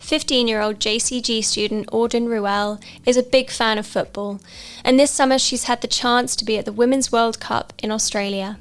"15-year-old JCG student Auden Ruelle is a big fan of football, and this summer she's had the chance to be at the Women's World Cup in Australia.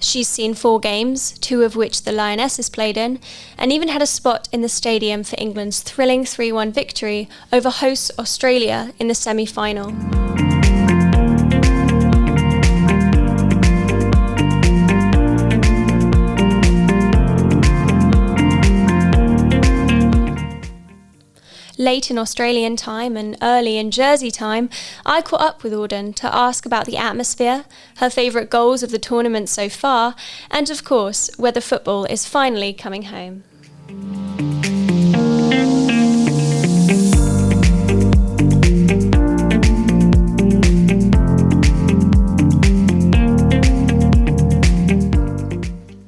She's seen 4 games, 2 of which the Lionesses played in, and even had a spot in the stadium for England's thrilling 3-1 victory over hosts Australia in the semi-final. Late in Australian time and early in Jersey time, I caught up with Auden to ask about the atmosphere, her favourite goals of the tournament so far, and of course, whether football is finally coming home.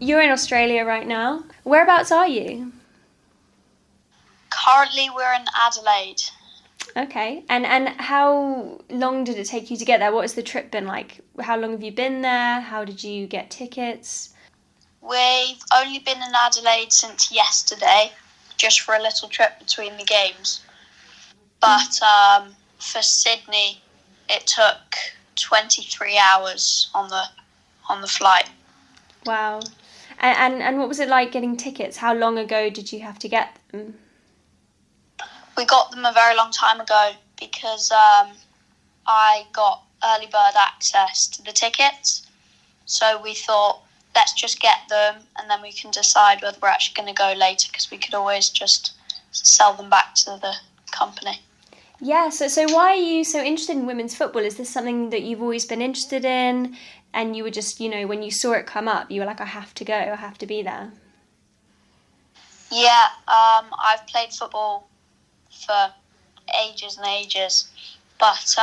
You're in Australia right now. Whereabouts are you? Currently, we're in Adelaide. Okay, and how long did it take you to get there? What has the trip been like? How long have you been there? How did you get tickets? We've only been in Adelaide since yesterday, just for a little trip between the games. But for Sydney, it took 23 hours on the flight. Wow. And what was it like getting tickets? How long ago did you have to get them? We got them a very long time ago because I got early bird access to the tickets. So we thought, let's just get them and then we can decide whether we're actually going to go later, because we could always just sell them back to the company. Yeah, so why are you so interested in women's football? Is this something that you've always been interested in? And you were just, when you saw it come up, you were like, I have to go, I have to be there. Yeah, I've played football for ages and ages, but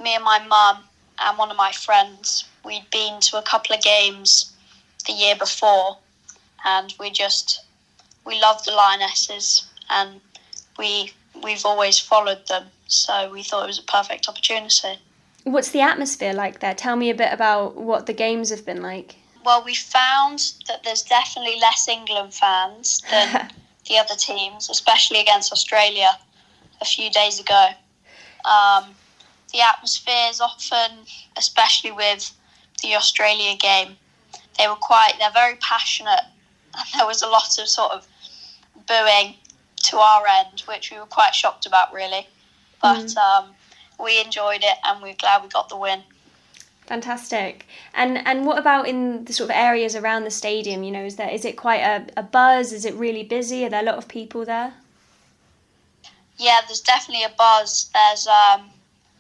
me and my mum and one of my friends, we'd been to a couple of games the year before, and we loved the Lionesses, and we've always followed them, so we thought it was a perfect opportunity. What's the atmosphere like there? Tell me a bit about what the games have been like. Well, we found that there's definitely less England fans than the other teams, especially against Australia a few days ago. The atmosphere is often, especially with the Australia game, they're very passionate, and there was a lot of sort of booing to our end, which we were quite shocked about, really. But we enjoyed it, and we're glad we got the win. Fantastic. And what about in the sort of areas around the stadium? Is it quite a buzz? Is it really busy? Are there a lot of people there? Yeah, there's definitely a buzz. There's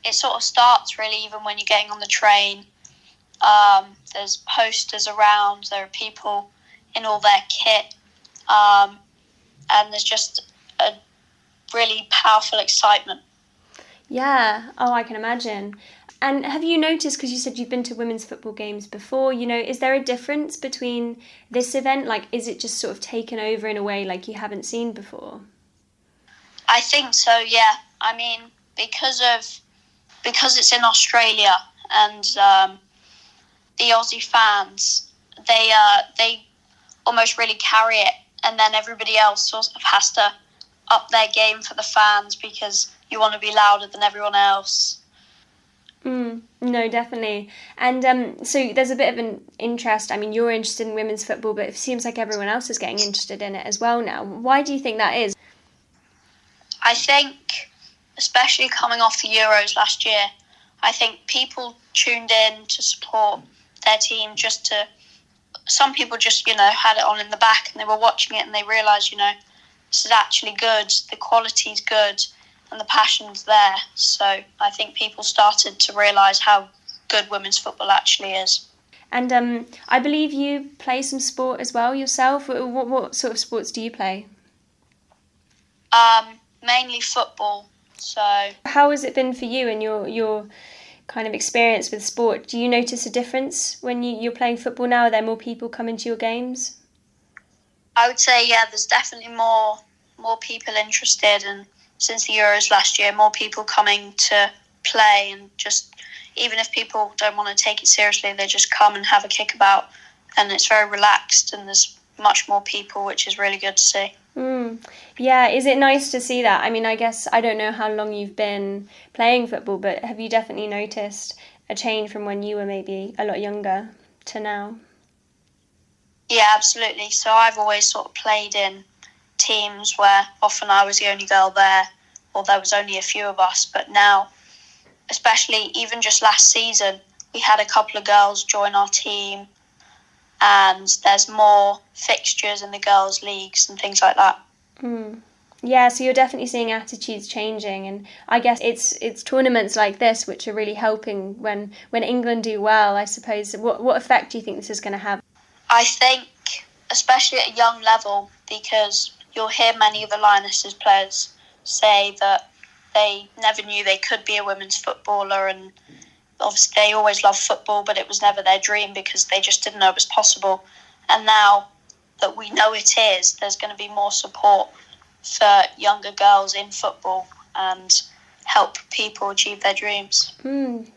it sort of starts really even when you're getting on the train. There's posters around. There are people in all their kit, and there's just a really powerful excitement. Yeah. Oh, I can imagine. And have you noticed, because you said you've been to women's football games before, is there a difference between this event? Like, is it just sort of taken over in a way like you haven't seen before? I think so, yeah. I mean, because it's in Australia, and the Aussie fans, they almost really carry it, and then everybody else sort of has to up their game for the fans because you want to be louder than everyone else. No, definitely. And so there's a bit of an interest. I mean, you're interested in women's football, but it seems like everyone else is getting interested in it as well now. Why do you think that is? I think, especially coming off the Euros last year, I think people tuned in to support their team some people just, had it on in the back and they were watching it and they realised, this is actually good, the quality's good, and the passion's there. So I think people started to realise how good women's football actually is. And I believe you play some sport as well yourself. What sort of sports do you play? Mainly football. So how has it been for you and your kind of experience with sport? Do you notice a difference when you're playing football now? Are there more people coming to your games? I would say, yeah, there's definitely more people interested, and since the Euros last year, more people coming to play, and just even if people don't want to take it seriously, they just come and have a kickabout, and it's very relaxed, and there's much more people, which is really good to see. Yeah, is it nice to see that? I mean, I guess I don't know how long you've been playing football, but have you definitely noticed a change from when you were maybe a lot younger to now? Yeah, absolutely. So I've always sort of played in teams where often I was the only girl there, or there was only a few of us. But now, especially even just last season, we had a couple of girls join our team, and there's more fixtures in the girls' leagues and things like that. Yeah, so you're definitely seeing attitudes changing, and I guess it's tournaments like this which are really helping when England do well, I suppose. What effect do you think this is going to have? I think, especially at a young level, because you'll hear many of the Lionesses players say that they never knew they could be a women's footballer, and obviously they always loved football, but it was never their dream because they just didn't know it was possible. And now that we know it is, there's going to be more support for younger girls in football and help people achieve their dreams.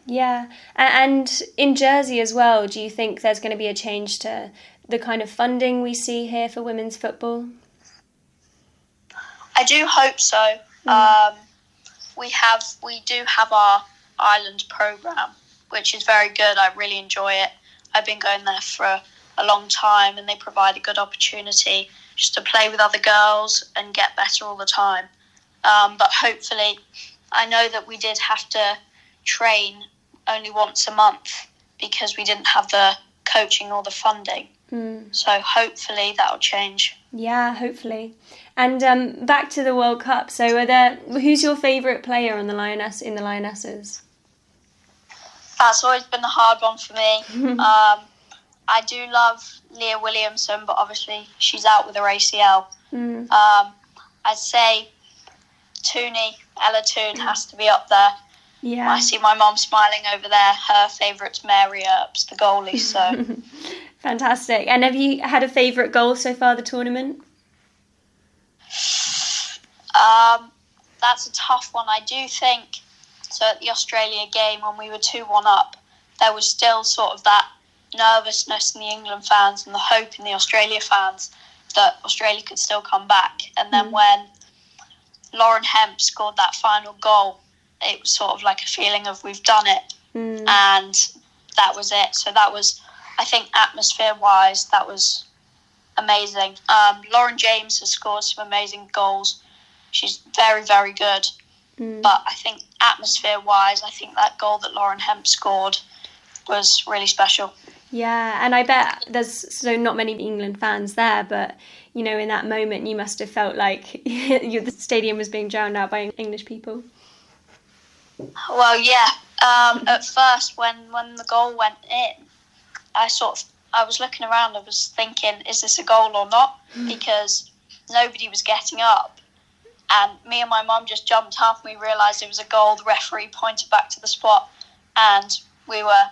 Yeah. And in Jersey as well, do you think there's going to be a change to the kind of funding we see here for women's football? I do hope so. We do have our Ireland programme, which is very good. I really enjoy it. I've been going there for a long time, and they provide a good opportunity just to play with other girls and get better all the time. But hopefully, I know that we did have to train only once a month because we didn't have the coaching or the funding. So hopefully that'll change. Yeah, hopefully. And back to the World Cup. So, who's your favourite player in the Lionesses? That's always been a hard one for me. I do love Leah Williamson, but obviously she's out with her ACL. I'd say Ella Toone has to be up there. Yeah. I see my mum smiling over there. Her favourite's Mary Earps, the goalie. So fantastic. And have you had a favourite goal so far the tournament? That's a tough one. I do think, so at the Australia game when we were 2-1 up, there was still sort of that nervousness in the England fans and the hope in the Australia fans that Australia could still come back. And then when Lauren Hemp scored that final goal, it was sort of like a feeling of we've done it. And that was it. So that was, I think, atmosphere-wise, that was amazing. Lauren James has scored some amazing goals. She's very, very good. But I think atmosphere-wise, I think that goal that Lauren Hemp scored was really special. Yeah, and I bet there's not many England fans there, but, you know, in that moment you must have felt like the stadium was being drowned out by English people. Well, yeah. At first, when the goal went in, I was looking around, I was thinking, is this a goal or not? Because nobody was getting up. And me and my mum just jumped up and we realised it was a goal. The referee pointed back to the spot and we were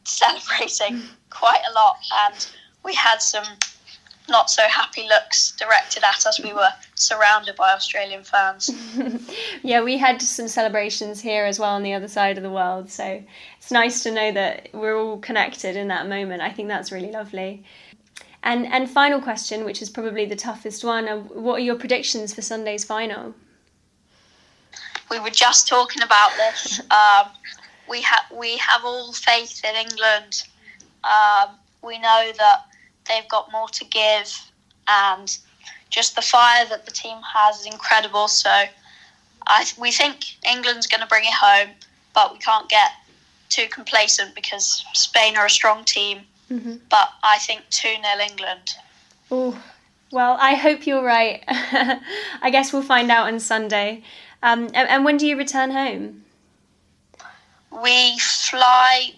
celebrating quite a lot. And we had some not so happy looks directed at us. We were surrounded by Australian fans. Yeah, we had some celebrations here as well on the other side of the world. So it's nice to know that we're all connected in that moment. I think that's really lovely. And final question, which is probably the toughest one, what are your predictions for Sunday's final? We were just talking about this. We have all faith in England. We know that they've got more to give, and just the fire that the team has is incredible. So we think England's going to bring it home, but we can't get too complacent because Spain are a strong team. But I think 2-0 England. Oh, well, I hope you're right. I guess we'll find out on Sunday. And when do you return home? We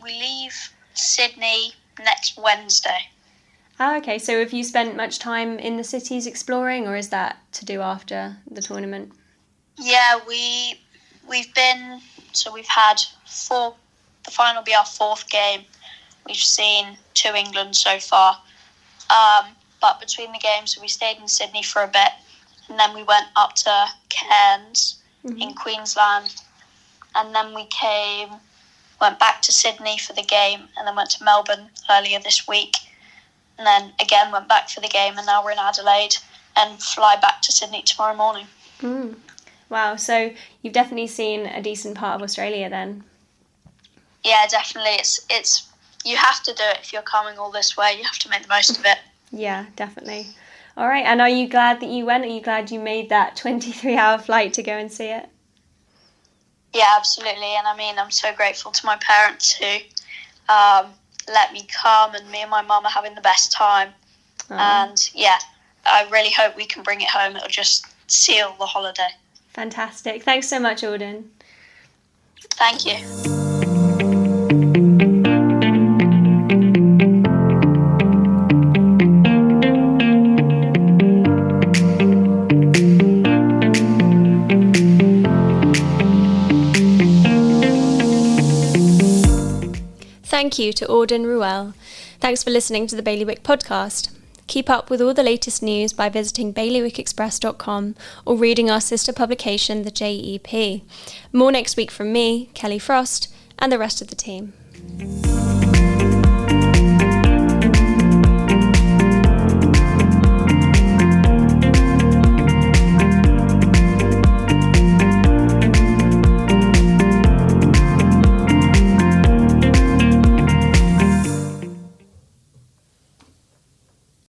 leave Sydney next Wednesday. Ah, okay. So have you spent much time in the cities exploring, or is that to do after the tournament? Yeah, we've been, so we've had the final will be our fourth game. We've seen 2 England so far. but between the games we stayed in Sydney for a bit, and then we went up to Cairns in Queensland, and then we went back to Sydney for the game, and then went to Melbourne earlier this week, and then again went back for the game, and now we're in Adelaide and fly back to Sydney tomorrow morning. Wow, so you've definitely seen a decent part of Australia then. Yeah, definitely. It's you have to do it if you're coming all this way. You have to make the most of it. Yeah, definitely. All right, and are you glad that you went? Are you glad you made that 23-hour flight to go and see it? Yeah, absolutely. And I mean, I'm so grateful to my parents who let me come, and me and my mum are having the best time. And yeah, I really hope we can bring it home. It'll just seal the holiday. Fantastic. Thanks so much, Auden. Thank you. Thank you to Auden Ruelle. Thanks for listening to the Bailiwick Podcast. Keep up with all the latest news by visiting bailiwickexpress.com or reading our sister publication, the JEP. More next week from me, Kelly Frost, and the rest of the team.